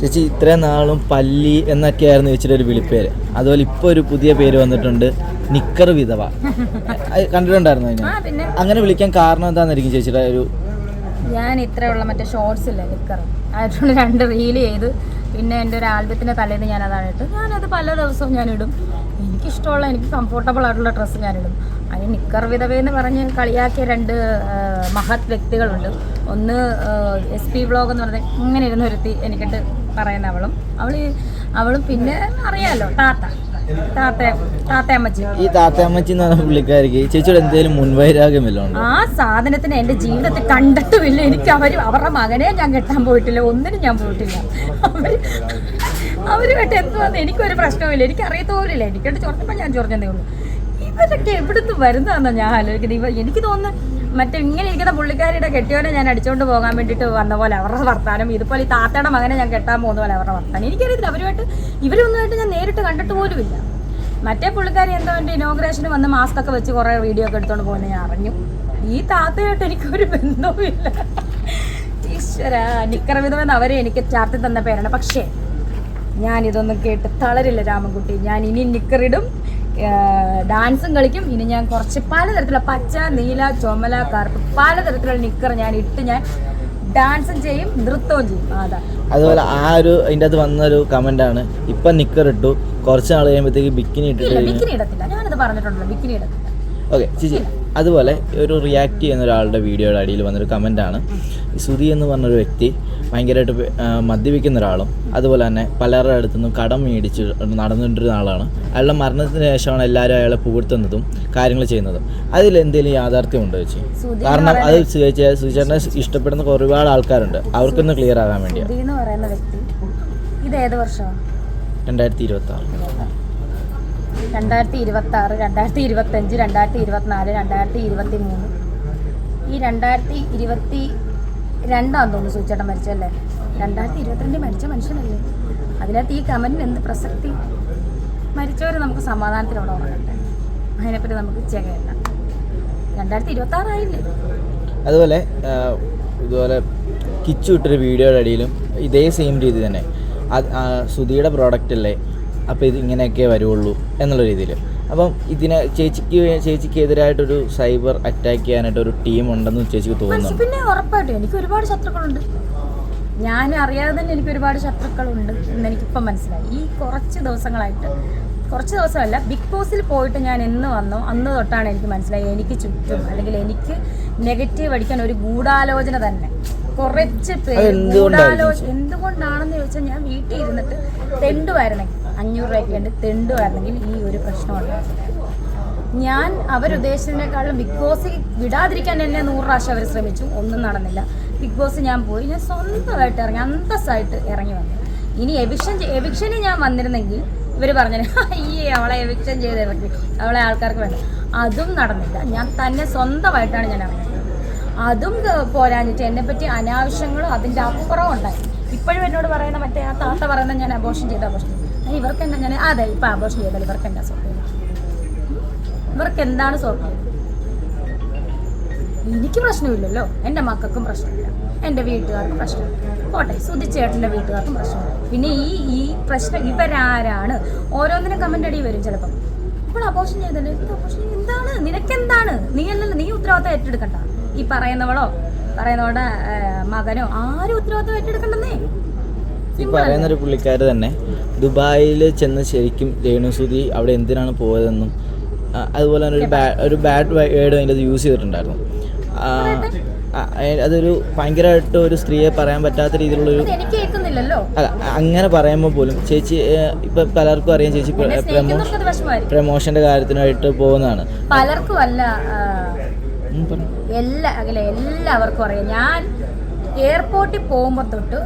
ചേച്ചി ഇത്രയും നാളും പല്ലി എന്നൊക്കെയായിരുന്നു ചേച്ചിയുടെ ഒരു വിളിപ്പേര്. അതുപോലെ ഇപ്പോൾ ഒരു പുതിയ പേര് വന്നിട്ടുണ്ട്, നിക്കർ വിധവ. കണ്ടിട്ടുണ്ടായിരുന്നു അതിന്? അങ്ങനെ വിളിക്കാൻ കാരണം എന്താണെന്നായിരിക്കും ചേച്ചിയുടെ ഒരു? ഞാൻ ഇത്രയുള്ള മറ്റേ ഷോർട്സ് ഇല്ല നിക്കർ, ആയിട്ടുള്ള 2 റീൽ ചെയ്ത് പിന്നെ എൻ്റെ ഒരു ആൽബത്തിൻ്റെ തലേന്ന് ഞാൻ അതാണ് ഇട്ട്. ഞാനത് പല ദിവസവും ഞാനിടും. എനിക്കിഷ്ടമുള്ള, എനിക്ക് കംഫർട്ടബിൾ ആയിട്ടുള്ള ഡ്രസ്സ് ഞാനിടും. അതിന് നിക്കർ വിധവയെന്ന് പറഞ്ഞ് കളിയാക്കിയ 2 മഹത് വ്യക്തികളുണ്ട്. ഒന്ന് SP വ്ളോഗ് എന്ന് പറഞ്ഞാൽ ഇങ്ങനെ ഇരുന്ന് ഒരുത്തി എനിക്കിട്ട് പറയുന്ന അവളും പിന്നെ അറിയാലോ താത്തയമ്മച്ചി. ഈ താത്തയമ്മച്ചി എന്ന് പറഞ്ഞ പുള്ളിക്കാരിക്ക് ചേച്ചിയുടെ എന്തെങ്കിലും മുൻവൈരാഗ്യമല്ലോ? ആ സാധനത്തിന് എൻ്റെ ജീവിതത്തിൽ കണ്ടിട്ടുമില്ല. എനിക്ക് അവരുടെ മകനെ ഞാൻ കെട്ടാൻ പോയിട്ടില്ല, ഒന്നിനും ഞാൻ പോയിട്ടില്ല. അവരുമായിട്ട് എന്തുവാന്ന് എനിക്കൊരു പ്രശ്നവുമില്ല, എനിക്ക് അറിയത്തോലില്ല. എനിക്കായിട്ട് ചൊറഞ്ഞപ്പോൾ ഞാൻ ചൊറഞ്ഞതേ ഉള്ളൂ. ഇവരൊക്കെ എവിടുന്ന് വരുന്നതെന്നാണ് ഞാൻ ആലോചിക്കുന്നത്. എനിക്ക് തോന്നുന്നു മറ്റേ ഇങ്ങനെ ഇരിക്കുന്ന പുള്ളിക്കാരിയുടെ കെട്ടിയോനെ ഞാൻ അടിച്ചുകൊണ്ട് പോകാൻ വേണ്ടിയിട്ട് വന്ന പോലെ അവരുടെ വർത്താനം, ഇതുപോലെ ഈ താത്തയുടെ മകനെ ഞാൻ കെട്ടാൻ പോകുന്ന പോലെ അവരുടെ വർത്താനം. എനിക്കറിയത്തില്ല, ഇവരൊന്നുമായിട്ട് ഞാൻ നേരിട്ട് കണ്ടിട്ട് പോലുമില്ല. മറ്റേ പുള്ളിക്കാരി എന്തോ എൻ്റെ ഇനോഗ്രേഷന് വന്ന് മാസ്ക് ഒക്കെ വെച്ച് കുറേ വീഡിയോ ഒക്കെ എടുത്തുകൊണ്ട് പോകുന്നത് ഞാൻ അറിഞ്ഞു. ഈ താത്തയായിട്ട് എനിക്കൊരു ബന്ധവുമില്ല. ഈശ്വര, നിക്കർ വിധമെന്ന് അവരെ എനിക്ക് ചാർത്തി തന്ന പേരാണ്. പക്ഷേ ഞാനിതൊന്നും കേട്ട് തളരില്ല രാമൻകുട്ടി. ഞാൻ ഇനി നിക്കറിടും, ഡാൻസും കളിക്കും. ഇനി ഞാൻ കുറച്ച് പലതരത്തിലുള്ള പച്ച, നീല, ചുമല, കറുപ്പ് പലതരത്തിലുള്ള നിക്കർ ഞാൻ ഇട്ട് ഞാൻ ഡാൻസും ചെയ്യും, നൃത്തവും ചെയ്യും. അതാ അതുപോലെ അതിൻ്റെ അത് വന്നൊരു കമൻ്റാണ്, ഇപ്പം നിക്കർ ഇട്ടു, കുറച്ച് നാൾ കഴിയുമ്പോഴത്തേക്ക് ബിക്കിനി ഇട്ടിട്ട്. ബിക്കിനി ഇടത്തില്ല, ഞാനത് പറഞ്ഞിട്ടുണ്ടല്ലോ, ബിക്കിനി ഇടത്തില്ല. ഓക്കെ ചേച്ചി, അതുപോലെ ഒരു റിയാക്ട് ചെയ്യുന്ന ഒരാളുടെ വീഡിയോയുടെ അടിയിൽ വന്നൊരു കമൻറ്റാണ്, സുധി എന്ന് പറഞ്ഞൊരു വ്യക്തി ഭയങ്കരമായിട്ട് മദ്യപിക്കുന്ന ഒരാളും അതുപോലെ തന്നെ പലരുടെ അടുത്തുനിന്നും കടം മേടിച്ച് നടന്നിട്ടൊരു ആളാണ്. അയാളുടെ മരണത്തിന് ശേഷമാണ് എല്ലാവരും അയാളെ പുകഴ്ത്തുന്നതും കാര്യങ്ങൾ ചെയ്യുന്നതും. അതിൽ എന്തെങ്കിലും യാഥാർത്ഥ്യമുണ്ടോ ചേച്ചി? കാരണം അത് സുചേട്ടനെ ഇഷ്ടപ്പെടുന്ന ഒരുപാട് ആൾക്കാരുണ്ട്, അവർക്കൊന്ന് ക്ലിയർ ആകാൻ വേണ്ടിയാണ്. 2026, 2026, 2025, 2024, 2023, ഈ 2022 തോന്നുന്നു സൂചേട്ടൻ മരിച്ചല്ലേ. 2022 മരിച്ച മനുഷ്യനല്ലേ. അതിനകത്ത് ഈ കമന്റിന് എന്ത് പ്രസക്തി? മരിച്ചവരെ നമുക്ക് സമാധാനത്തിലൂടെ ഉറങ്ങട്ടെ, അതിനെപ്പറ്റി നമുക്ക് ചെയ്യണ്ട. 2026 ആയില്ലേ. അതുപോലെ ഇതുപോലെ കിച്ചു ഇട്ടൊരു വീഡിയോയുടെ അടിയിലും ഇതേ സെയിം രീതി തന്നെ, സുധിയുടെ പ്രോഡക്റ്റ് അല്ലേ, അപ്പോൾ ഇത് ഇങ്ങനെയൊക്കെ വരുള്ളൂ എന്നുള്ള രീതിയിൽ. അപ്പം ഇതിനെ ചേച്ചിക്ക് എതിരായിട്ടൊരു സൈബർ അറ്റാക്ക് ചെയ്യാനായിട്ടൊരു ടീം ഉണ്ടെന്ന് ചേച്ചിക്ക് തോന്നുന്നു? പിന്നെ ഉറപ്പായിട്ടും എനിക്ക് ഒരുപാട് ശത്രുക്കളുണ്ട്. ഞാൻ അറിയാതെ തന്നെ എനിക്ക് ഒരുപാട് ശത്രുക്കളുണ്ട് എന്ന് എനിക്കിപ്പം മനസ്സിലായി. ഈ കുറച്ച് ദിവസമല്ല, ബിഗ് ബോസിൽ പോയിട്ട് ഞാൻ എന്ന് വന്നോ അന്ന് തൊട്ടാണ് എനിക്ക് മനസ്സിലായി, എനിക്ക് ചുറ്റും അല്ലെങ്കിൽ എനിക്ക് നെഗറ്റീവ് അടിക്കാൻ ഒരു ഗൂഢാലോചന തന്നെ കുറച്ച് പേര്. എന്തുകൊണ്ടാണെന്ന് ചോദിച്ചാൽ, ഞാൻ വീട്ടിൽ ഇരുന്നിട്ട് തെണ്ടുമായിരുന്നെങ്കിൽ 500 രൂപയ്ക്ക് വേണ്ടി തെണ്ടുമായിരുന്നെങ്കിൽ ഈ ഒരു പ്രശ്നമുണ്ടായിരുന്നു. ഞാൻ അവരുദ്ദേശിച്ചതിനേക്കാളും ബിഗ് ബോസ് വിടാതിരിക്കാൻ എന്നെ 100 പ്രാവശ്യം അവർ ശ്രമിച്ചു, ഒന്നും നടന്നില്ല. ബിഗ് ബോസ് ഞാൻ പോയി, ഞാൻ സ്വന്തമായിട്ട് ഇറങ്ങി, അന്തസ്സായിട്ട് ഇറങ്ങി വന്നു. ഇനി എവിക്ഷന് ഞാൻ വന്നിരുന്നെങ്കിൽ ഇവർ പറഞ്ഞു അവളെ എവിക്ഷൻ ചെയ്ത് ഇറക്കി, അവളെ ആൾക്കാർക്ക് വേണ്ട. അതും നടന്നില്ല. ഞാൻ തന്നെ സ്വന്തമായിട്ടാണ് ഞാൻ ഇറങ്ങിയത്. അതും പോരാഞ്ഞിട്ട് എന്നെപ്പറ്റി അനാവശ്യങ്ങളും അതിൻ്റെ അപ്പുറം ഉണ്ടായി. ഇപ്പോഴും എന്നോട് പറയുന്ന മറ്റേ ആ താത്ത പറയുന്ന ഞാൻ അബോർഷൻ ചെയ്ത് ഇവർക്ക് എന്താ, ഞാൻ അതെ ഇപ്പം അബോർഷൻ ചെയ്താൽ ഇവർക്ക് എന്താ സോൾവ്? ഇവർക്ക് എന്താണ് സോൾവ്? എനിക്ക് പ്രശ്നമില്ലല്ലോ, എൻ്റെ മക്കൾക്കും പ്രശ്നമില്ല, എൻ്റെ വീട്ടുകാർക്കും പ്രശ്നമില്ല, പോട്ടെ സുധിച്ചേട്ടൻ്റെ വീട്ടുകാർക്കും പ്രശ്നമില്ല. പിന്നെ ഈ പ്രശ്നം ഇവരാരാണ്? ഓരോന്നിനും കമൻ്റ് അടി വരും ചിലപ്പം. ഇപ്പോൾ അബോർഷൻ ചെയ്തല്ലേ, എന്താണ് നിനക്കെന്താണ്? നീ ഉത്തരവാദിത്തം ഏറ്റെടുക്കണ്ട. ഈ പറയുന്നവളുടെ മകനോ ആരും ഉത്തരവാദിത്തം ഏറ്റെടുക്കണ്ടെന്നേ. ഈ പറയുന്നൊരു പുള്ളിക്കാർ തന്നെ ദുബായിൽ ചെന്ന് ശരിക്കും രേണുസുധി അവിടെ എന്തിനാണ് പോയതെന്നും അതുപോലെ തന്നെ ഒരു ബാഡ് വേർഡ് അതിൻ്റെ യൂസ് ചെയ്തിട്ടുണ്ടായിരുന്നു. അതൊരു ഭയങ്കരമായിട്ട് ഒരു സ്ത്രീയെ പറയാൻ പറ്റാത്ത രീതിയിലുള്ളൊരു, അങ്ങനെ പറയുമ്പോൾ പോലും ചേച്ചി ഇപ്പം പലർക്കും അറിയാം ചേച്ചി പ്രമോഷൻ്റെ കാര്യത്തിനായിട്ട് പോകുന്നതാണ്. പലർക്കും അല്ല, എല്ലാവർക്കും അറിയാം. ഞാൻ എയർപോർട്ടിൽ പോകുമ്പോൾ തൊട്ട്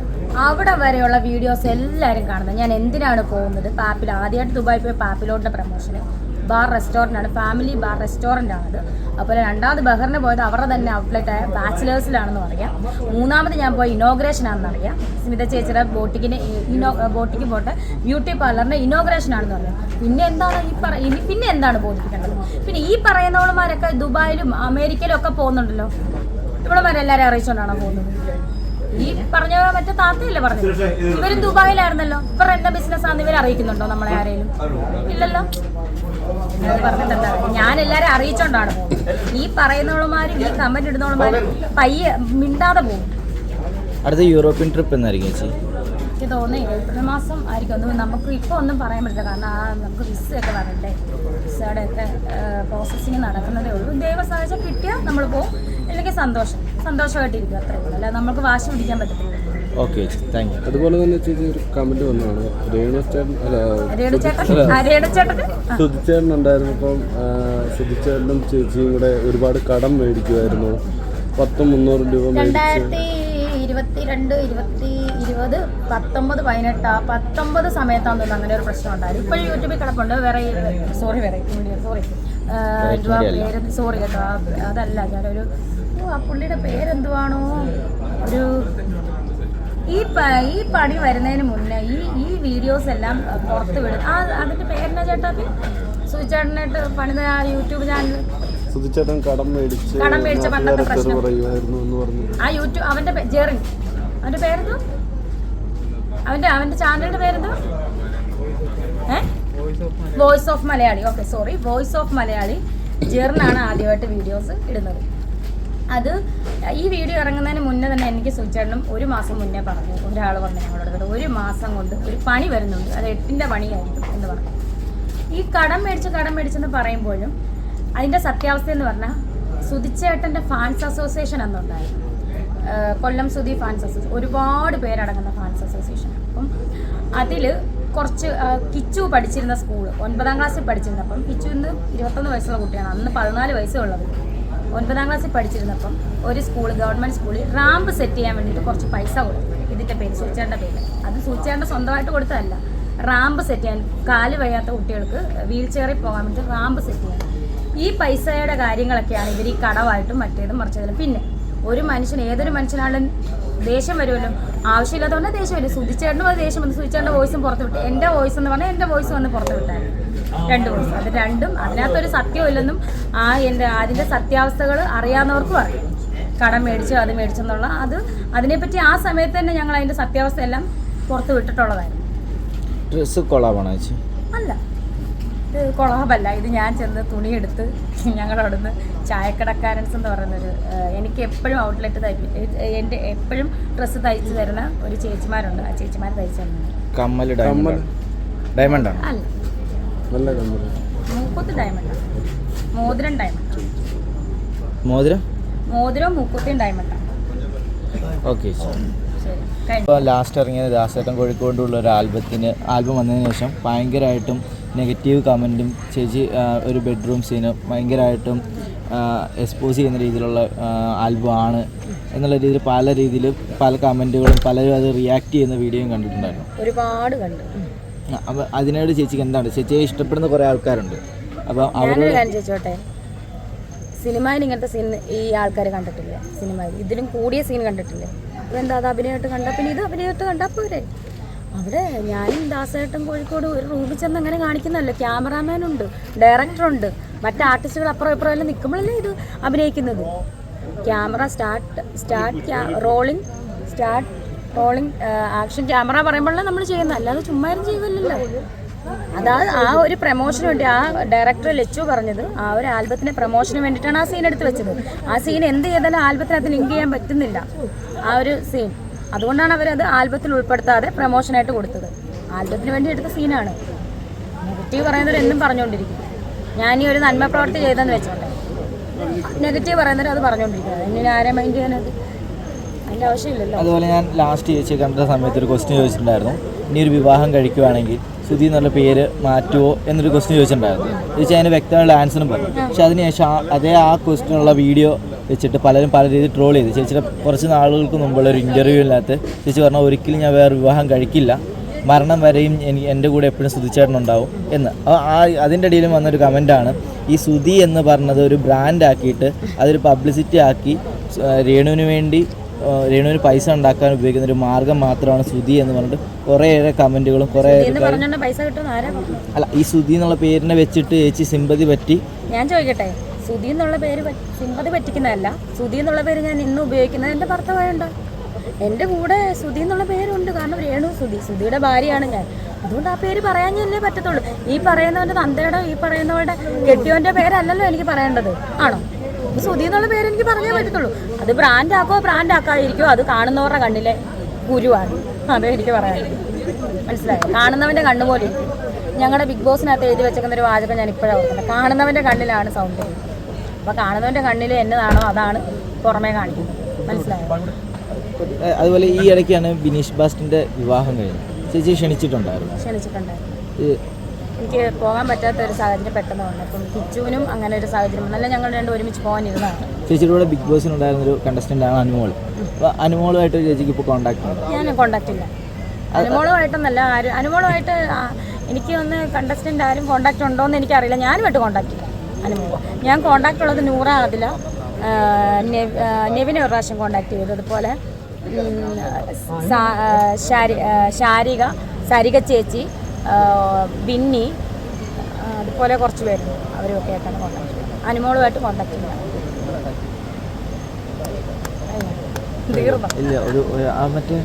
അവിടെ വരെയുള്ള വീഡിയോസ് എല്ലാവരും കാണുന്നത്. ഞാൻ എന്തിനാണ് പോകുന്നത്? ആദ്യമായിട്ട് ദുബായി പോയി പാപ്പിലോട്ടിൻ്റെ പ്രമോഷന് ബാർ റെസ്റ്റോറൻ്റാണ്, ഫാമിലി ബാർ റെസ്റ്റോറൻ്റ് ആണത്. അതുപോലെ 2ാമത് ബഹറിന് പോയത് അവരുടെ തന്നെ ഔട്ട്ലെറ്റായ ബാച്ചിലേഴ്സിലാണെന്ന് പറയാം. 3ാമത് ഞാൻ പോയി ഇനോഗ്രേഷൻ ആണെന്ന് അറിയാം. സ്മിത ചേച്ചിയുടെ ബോട്ടിക്ക് പോട്ടെ ബ്യൂട്ടി പാർലറിൻ്റെ ഇനോഗ്രേഷൻ ആണെന്ന് പറയാം. പിന്നെ എന്താണ് ബോധിപ്പിക്കേണ്ടത്? പിന്നെ ഈ പറയുന്നവന്മാരൊക്കെ ദുബായിലും അമേരിക്കയിലും ഒക്കെ പോകുന്നുണ്ടല്ലോ. ഇവിടെ വരെ എല്ലാവരും അറിയിച്ചുകൊണ്ടാണോ പോകുന്നത്? ഈ പറഞ്ഞ മറ്റേ താത്തയല്ലേ പറഞ്ഞത്, ഇവരും ദുബായിലായിരുന്നല്ലോ. ഇവർ എന്താ ബിസിനസ് ആണെന്ന് ഇവർ അറിയിക്കുന്നുണ്ടോ നമ്മളെ ആരെയും? ഇല്ലല്ലോ. അത് പറഞ്ഞിട്ട് എന്താ, ഞാൻ എല്ലാവരും അറിയിച്ചോണ്ടാണ് പോകുന്നത്. ഈ പറയുന്നവളുമാരും ഈ കമന്റ് ഇടുന്നവളുമാരും പയ്യെ മിണ്ടാതെ പോകും. അടുത്ത യൂറോപ്യൻ ട്രിപ്പ് എന്നായിരിക്കും ചേച്ചി? എനിക്ക് തോന്നി ഏപ്രിൽ മാസം ആയിരിക്കും. ഒന്നും നമുക്ക് ഇപ്പോൾ ഒന്നും പറയാൻ പറ്റില്ല, കാരണം നമുക്ക് വിസയൊക്കെ വരണ്ടേ. വിസയുടെ ഒക്കെ പ്രോസസ്സിങ് നടക്കുന്നതേ ഉള്ളൂ. ദൈവം സഹായിച്ചാൽ കിട്ടിയാൽ നമ്മൾ പോകും, അല്ലെങ്കിൽ സന്തോഷമായിട്ടിരിക്കും, അത്രേ ഉള്ളൂ. അല്ല നമുക്ക് വാശി പിടിക്കാൻ പറ്റത്തില്ല. Okay, thank you. അതുപോലെ തന്നെ ചേച്ചി ഒരു കമന്റ് വന്നതാണ്, സുധിച്ചേട്ടൻ ഉണ്ടായിരുന്നപ്പം സുധിച്ചേട്ടനും ചേച്ചിയും കൂടെ ഒരുപാട് കടം മേടിക്കുമായിരുന്നു. 100-300 രൂപ 2020-19 സമയത്താണെന്ന് തോന്നുന്നു അങ്ങനെ ഒരു പ്രശ്നം ഉണ്ടായിരുന്നു. ഇപ്പോഴും യൂട്യൂബിൽ കിടപ്പുണ്ട്. സോറി കേട്ടോ, അതല്ല ഞാനൊരു ആ പുള്ളിയുടെ പേരെന്തുവാണോ, ഒരു ഈ പണി വരുന്നതിന് മുന്നേ ഈ വീഡിയോസ് എല്ലാം പുറത്ത് വിടും. അതിന്റെ പേരെന്നാ ചേട്ടാ? സുധിച്ചേട്ടനായിട്ട് പണിത ആ യൂട്യൂബ് ചാനൽ. സുധിച്ചേട്ടൻ കടം മേടിച്ച പണ്ടത്തെ പ്രശ്നം ആ യൂട്യൂബ് അവന്റെ ജെറിൻ, അവന്റെ പേരെന്തോ, അവന്റെ ചാനലിന്റെ പേരെന്തോ, voice of Malayali. Okay, sorry, voice of Malayali. ജെറിനാണ് ആദ്യമായിട്ട് വീഡിയോസ് ഇടുന്നത്. അത് ഈ വീഡിയോ ഇറങ്ങുന്നതിന് മുന്നേ തന്നെ എനിക്ക് സുധിച്ചേട്ടനും 1 മാസം മുന്നേ പറഞ്ഞു, ഒരാൾ പറഞ്ഞു ഞങ്ങളോട് 1 മാസം കൊണ്ട് ഒരു പണി വരുന്നുണ്ട്, അത് 8ന്റെ പണിയായിരിക്കും എന്ന് പറഞ്ഞു. ഈ കടം മേടിച്ചെന്ന് പറയുമ്പോഴും അതിൻ്റെ സത്യാവസ്ഥ എന്ന് പറഞ്ഞാൽ സുധിച്ചേട്ടൻ്റെ ഫാൻസ് അസോസിയേഷൻ എന്നുണ്ടായിരുന്നു, കൊല്ലം സുധി ഫാൻസ് അസോസിയേഷൻ, ഒരുപാട് പേരടങ്ങുന്ന ഫാൻസ് അസോസിയേഷൻ. അപ്പം അതിൽ കുറച്ച് കിച്ചു പഠിച്ചിരുന്ന സ്കൂള് 9ാം ക്ലാസ്സിൽ പഠിച്ചിരുന്നപ്പം, കിച്ചു ഇന്ന് 21 വയസ്സുള്ള കുട്ടിയാണ്, അന്ന് 14 വയസ്സേ ഉള്ളത്. 9ാം ക്ലാസ്സിൽ പഠിച്ചിരുന്നപ്പം ഒരു സ്കൂൾ, ഗവൺമെൻറ് സ്കൂളിൽ റാമ്പ് സെറ്റ് ചെയ്യാൻ വേണ്ടിയിട്ട് കുറച്ച് പൈസ കൊടുത്തു. ഇതിൻ്റെ പേര് സുധിച്ചേട്ടൻ്റെ പേര്, അത് സുധിച്ചേട്ടൻ്റെ സ്വന്തമായിട്ട് കൊടുത്തതല്ല. റാമ്പ് സെറ്റ് ചെയ്യാൻ, കാല് വയ്യാത്ത കുട്ടികൾക്ക് വീൽ ചെയറിൽ പോകാൻ വേണ്ടി റാമ്പ് സെറ്റ് ചെയ്യാൻ. ഈ പൈസയുടെ കാര്യങ്ങളൊക്കെയാണ് ഇവർ ഈ കടവായിട്ടും മറ്റേതും മറിച്ചതിലും. പിന്നെ ഏതൊരു മനുഷ്യനാളും ദേഷ്യം വരുമല്ലോ, ആവശ്യമില്ലാത്തതുകൊണ്ട് ദേഷ്യം വരും. സുധിച്ചേട്ടനും അത് ദേഷ്യം വന്നു. സുധിച്ചേട്ടൻ്റെ വോയിസും പുറത്ത് വിട്ടു, എൻ്റെ വോയിസ് എന്ന് പറഞ്ഞാൽ എൻ്റെ വോയിസ് വന്ന് പുറത്ത് വിട്ടായിരുന്നു. 2 വോയിസ്, അത് രണ്ടും അതിനകത്തൊരു സത്യമില്ലെന്നും അതിൻ്റെ സത്യാവസ്ഥകൾ അറിയാവുന്നവർക്കും അറിയാം. കടം മേടിച്ചു, അത് മേടിച്ചെന്നുള്ള അതിനെപ്പറ്റി ആ സമയത്ത് തന്നെ ഞങ്ങൾ അതിൻ്റെ സത്യാവസ്ഥ എല്ലാം പുറത്ത് വിട്ടിട്ടുള്ളതായിരുന്നു. ഡ്രസ്സ് കൊളാബാണോ ചേച്ചി? അല്ല, ഇത് കൊളാബല്ല. ഇത് ഞാൻ ചെന്ന് തുണിയെടുത്ത് ഞങ്ങളവിടുന്ന് ചായക്കടക്കാരൻസ് എന്ന് പറയുന്നൊരു, എനിക്ക് എപ്പോഴും ഔട്ട്ലെറ്റ് എൻ്റെ എപ്പോഴും ഡ്രസ്സ് തയ്ച്ച് തരുന്ന ഒരു ചേച്ചിമാരുണ്ട്. ആ ചേച്ചിമാർ തയ്ച്ചു തരുന്നത്. കമ്മൽ ഡയമണ്ടാണ്? അല്ല, മൂക്കുത്തി ഡയമണ്ടാണ്. മോതിരം ഡയമണ്ട്. മോതിരം മൂക്കുത്തിയും ഡയമണ്ടാണ്. ഓക്കെ, ഇപ്പോൾ ലാസ്റ്റ് ഇറങ്ങിയത് ദാസേട്ടൻ കോഴിക്കോടുള്ള ഒരു ആൽബം വന്നതിന് ശേഷം ഭയങ്കരമായിട്ടും നെഗറ്റീവ് കമൻറ്റും ചേച്ചി ഒരു ബെഡ്റൂം സീന് ഭയങ്കരമായിട്ടും എക്സ്പോസ് ചെയ്യുന്ന രീതിയിലുള്ള ആൽബം ആണ് എന്നുള്ള രീതിയിൽ പല കമൻറ്റുകളും പലരും അത് റിയാക്ട് ചെയ്യുന്ന വീഡിയോയും കണ്ടിട്ടുണ്ടായിരുന്നു. ഒരുപാട് കണ്ടു. അപ്പോൾ അതിനോട് ചേച്ചിക്ക് എന്താണ്, ചേച്ചിയെ ഇഷ്ടപ്പെടുന്ന കുറേ ആൾക്കാരുണ്ട്. അപ്പോൾ അവരോട് ചോദിച്ചോട്ടെ, സിനിമയിൽ ഇങ്ങനത്തെ സീൻ ഈ ആൾക്കാർ കണ്ടിട്ടില്ല, സിനിമയിൽ ഇതിലും കൂടിയ സീൻ കണ്ടിട്ടില്ല. ഇതെന്താ അത് അഭിനയമായിട്ട് കണ്ടാൽ പിന്നെ ഇത് അഭിനയമായിട്ട് കണ്ടാൽ പോരെ? അവിടെ ഞാനും ദാസേട്ടൻ കോഴിക്കോട് ഒരു റൂമിൽ ചെന്ന് അങ്ങനെ കാണിക്കുന്നതല്ല. ക്യാമറാമാനുണ്ട്, ഡയറക്ടറുണ്ട്, മറ്റു ആർട്ടിസ്റ്റുകൾ അപ്പുറം ഇപ്പുറം എല്ലാം നിൽക്കുമ്പോഴല്ലേ ഇത് അഭിനയിക്കുന്നത്. ക്യാമറ റോളിംഗ് ആക്ഷൻ ക്യാമറ പറയുമ്പോഴല്ലേ നമ്മൾ ചെയ്യുന്നത്, അല്ലാതെ ചുമ്മാരും ചെയ്യുമല്ലോ. അതായത് ആ ഒരു പ്രമോഷന് വേണ്ടി ആ ഡയറക്ടർ ലച്ചു പറഞ്ഞത്, ആ ഒരു ആൽബത്തിൻ്റെ പ്രമോഷന് വേണ്ടിയിട്ടാണ് ആ സീൻ എടുത്ത് വെച്ചത്. ആ സീൻ എന്ത് ചെയ്താലും ആൽബത്തിനകത്ത് ലിങ്ക് ചെയ്യാൻ പറ്റുന്നില്ല, ആ ഒരു സീൻ. അതുകൊണ്ടാണ് അവരത് ആൽബത്തിൽ ഉൾപ്പെടുത്താതെ പ്രമോഷനായിട്ട് കൊടുത്തത്. ആൽബത്തിന് വേണ്ടി എടുത്ത സീനാണ്. നെഗറ്റീവ് പറയുന്നവർ എന്നും പറഞ്ഞുകൊണ്ടിരിക്കും. ഞാൻ ഈ ഒരു നന്മ പ്രവർത്തി ചെയ്തെന്ന് വെച്ചോട്ടെ, നെഗറ്റീവ് പറയുന്നവർ അത് പറഞ്ഞുകൊണ്ടിരിക്കുന്നത്. എന്നെ ആരെ മൈൻഡ് ചെയ്യാനത് അതിൻ്റെ ആവശ്യമില്ലല്ലോ. അതുപോലെ ഞാൻ ലാസ്റ്റ് ചേച്ചി കണ്ട സമയത്ത് ഒരു ക്വസ്റ്റ്യൻ ചോദിച്ചിട്ടുണ്ടായിരുന്നു, ഇനി ഒരു വിവാഹം കഴിക്കുവാണെങ്കിൽ സുധി എന്നുള്ള പേര് മാറ്റുമോ എന്നൊരു ക്വസ്റ്റ്യൻ ചോദിച്ചിട്ടുണ്ടായിരുന്നു. ചേച്ചി അതിന് വ്യക്തമായുള്ള ആൻസറും പറഞ്ഞു. പക്ഷെ അതിനുശേഷം ആ ക്വസ്റ്റ്യനുള്ള വീഡിയോ വെച്ചിട്ട് പലരും പല രീതിയിൽ ട്രോൾ ചെയ്തു. ചേച്ചിയുടെ കുറച്ച് നാളുകൾക്ക് മുമ്പുള്ള ഒരു ഇൻ്റർവ്യൂവിനകത്ത് ചേച്ചി പറഞ്ഞാൽ ഒരിക്കലും ഞാൻ വേറെ വിവാഹം കഴിക്കില്ല, മരണം വരെയും എൻ്റെ കൂടെ എപ്പോഴും സുധിച്ചേട്ടനുണ്ടാവും എന്ന്. അതിൻ്റെ ഇടയിലും വന്നൊരു കമൻറ്റാണ്, ഈ സുധി എന്ന് പറഞ്ഞത് ഒരു ബ്രാൻഡാക്കിയിട്ട് അതൊരു പബ്ലിസിറ്റി ആക്കി രേണുവിന് പൈസ ഉണ്ടാക്കാൻ ഉപയോഗിക്കുന്ന ഒരു മാർഗം മാത്രമാണ് സുധി എന്ന് പറഞ്ഞിട്ട് കുറേയേറെ കമൻറ്റുകളും അല്ല, ഈ സുധി എന്നുള്ള പേരിനെ വെച്ചിട്ട് ചേച്ചി സിമ്പതി പറ്റി. ഞാൻ ചോദിക്കട്ടെ, സുധി എന്നുള്ള പേര് സിമ്പതി പറ്റിക്കുന്നതല്ല. സുധി എന്നുള്ള പേര് ഞാൻ ഇന്ന് ഉപയോഗിക്കുന്നത് എൻ്റെ ഭർത്താവായുണ്ട്. എൻ്റെ കൂടെ സുധി എന്നുള്ള പേരുണ്ട്, കാരണം രേണു സുധിയുടെ ഭാര്യയാണ് ഞാൻ. അതുകൊണ്ട് ആ പേര് പറയാഞ്ഞല്ലേ പറ്റത്തുള്ളൂ. ഈ പറയുന്നവൻ്റെ തന്തയുടെ ഈ പറയുന്നവരുടെ കെട്ടിയവൻ്റെ പേരല്ലല്ലോ എനിക്ക് പറയേണ്ടത്, ആണോ? സുധി എന്നുള്ള പേര് എനിക്ക് പറഞ്ഞേ പറ്റത്തുള്ളൂ. അത് ബ്രാൻഡ് ആക്കാതിരിക്കോ, അത് കാണുന്നവരുടെ കണ്ണിലെ ഗുരുവാണ്. അതേ എനിക്ക് പറയാനുള്ളൂ. മനസ്സിലായോ? കാണുന്നവൻ്റെ കണ്ണ് പോലെ ഇരിക്കും. ഞങ്ങളുടെ ബിഗ് ബോസിനകത്ത് എഴുതി വെച്ചേക്കുന്ന ഒരു വാചകം ഞാൻ ഇപ്പോഴാണ് ഓർക്കുന്നത്, കാണുന്നവൻ്റെ കണ്ണിലാണ് സൗന്ദര്യം. അപ്പോൾ കാണുന്നവൻ്റെ കണ്ണിൽ എന്നതാണോ അതാണ് പുറമേ കാണിക്കുന്നത്. മനസ്സിലായോ? അതുപോലെ ഈ ഇടയ്ക്കാണ് ബിനീഷ് ബാസ്റ്റിൻ്റെ വിവാഹം കഴിഞ്ഞത്. ചേച്ചി ക്ഷണിച്ചിട്ടുണ്ടായിരുന്നു? എനിക്ക് പോകാൻ പറ്റാത്ത ഒരു സാഹചര്യം പെട്ടെന്ന് വന്നു. അപ്പം കിച്ചുവിനും അങ്ങനെ ഒരു സാഹചര്യം വന്നല്ല, ഞങ്ങൾ രണ്ടും ഒരുമിച്ച് പോകാനിരുന്നതാണ്. ചേച്ചിയുടെ കൂടെ ബിഗ് ബോസിനുണ്ടായിരുന്നൊരു കണ്ടസ്റ്റൻ്റാണ് അനുമോൾ. അപ്പോൾ അനുമോളുമായിട്ട് ചേച്ചിക്ക് ഇപ്പോൾ കോൺടാക്ട് ഉണ്ട്? ഞാൻ കോൺടാക്റ്റ് ഇല്ല അനുമോളുമായിട്ടൊന്നല്ല. അനുമോളുമായിട്ട് എനിക്ക് ഒന്ന് കണ്ടസ്റ്റൻ്റ് ആരും കോൺടാക്റ്റ് ഉണ്ടോയെന്ന് എനിക്കറിയില്ല. ഞാനുമായിട്ട് കോൺടാക്റ്റ് ഇല്ല അനുമോൾ. ഞാൻ കോൺടാക്റ്റ് ഉള്ളത് നൂറ ആദില, നെവിനെ ഒരു പ്രാവശ്യം കോൺടാക്ട് ചെയ്തു. അതുപോലെ സാരിക ചേച്ചി, ബിന്നി, അതുപോലെ കുറച്ച് പേരുണ്ട്. അവരൊക്കെ ആയിട്ടാണ് കോൺടാക്ട് ചെയ്യുന്നത്. അനുമോളുമായിട്ട് കോൺടാക്ട് ചെയ്യുന്നത് തീർന്നു. ഇല്ല, ഒരു മറ്റേ